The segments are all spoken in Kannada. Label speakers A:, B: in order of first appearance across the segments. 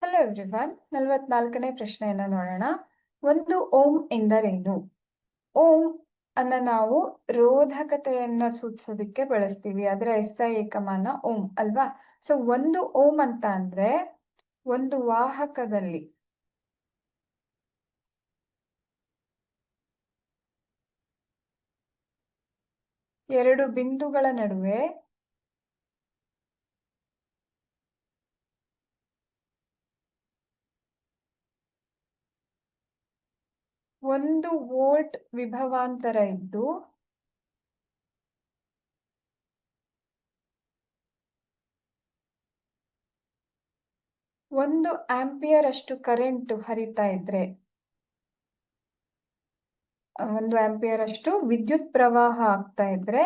A: ಹಲೋ ಎವ್ರಿವನ್, 44ನೇ ಪ್ರಶ್ನೆಯನ್ನು ನೋಡೋಣ. ಒಂದು ಓಂ ಎಂದರೇನು? ಓಂ ಅನ್ನ ನಾವು ರೋಧಕತೆಯನ್ನ ಸೂಚಿಸೋದಕ್ಕೆ ಬಳಸ್ತೀವಿ. ಅದರ SI ಏಕಮಾನ ಓಂ ಅಲ್ವಾ? ಸೊ ಒಂದು ಓಂ ಅಂತ ಅಂದ್ರೆ ಒಂದು ವಾಹಕದಲ್ಲಿ ಎರಡು ಬಿಂದುಗಳ ನಡುವೆ ಒಂದು ವೋಲ್ಟ್ ವಿಭವಾಂತರ ಇದ್ದು ಒಂದು ಆಂಪಿಯರ್ ಅಷ್ಟು ಕರೆಂಟ್ ಹರಿತಾ ಇದ್ರೆ, ಒಂದು ಆಂಪಿಯರ್ ಅಷ್ಟು ವಿದ್ಯುತ್ ಪ್ರವಾಹ ಆಗ್ತಾ ಇದ್ರೆ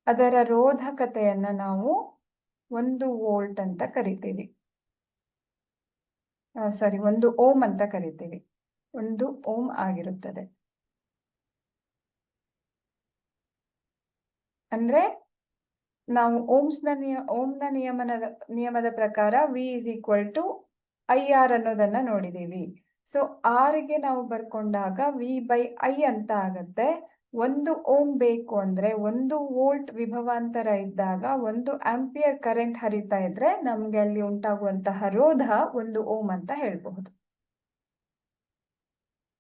A: ಅದರ ರೋಧಕತೆಯನ್ನ ನಾವು 1 ವೋಲ್ಟ್ ಅಂತ ಕರಿತೀವಿ. ಸಾರಿ, 1 ಓಂ ಅಂತ ಕರಿತೀವಿ. 1 ಓಂ ಆಗಿರುತ್ತದೆ. ಅಂದ್ರೆ ನಾವು ಓಮ್ನ ನಿಯಮದ ಪ್ರಕಾರ V is equal to IR ಅನ್ನೋದನ್ನ ನೋಡಿದೀವಿ. ಸೊ R ಗೆ ನಾವು ಬರ್ಕೊಂಡಾಗ V/I ಅಂತ ಆಗತ್ತೆ. 1 ಓಂ ಬೇಕು ಅಂದ್ರೆ 1 ವೋಲ್ಟ್ ವಿಭವಾಂತರ ಇದ್ದಾಗ 1 ಆಂಪಿಯರ್ ಕರೆಂಟ್ ಹರಿತಾ ಇದ್ರೆ ನಮ್ಗೆ ಅಲ್ಲಿ ಉಂಟಾಗುವಂತಹ ರೋಧ 1 ಓಂ ಅಂತ ಹೇಳ್ಬಹುದು.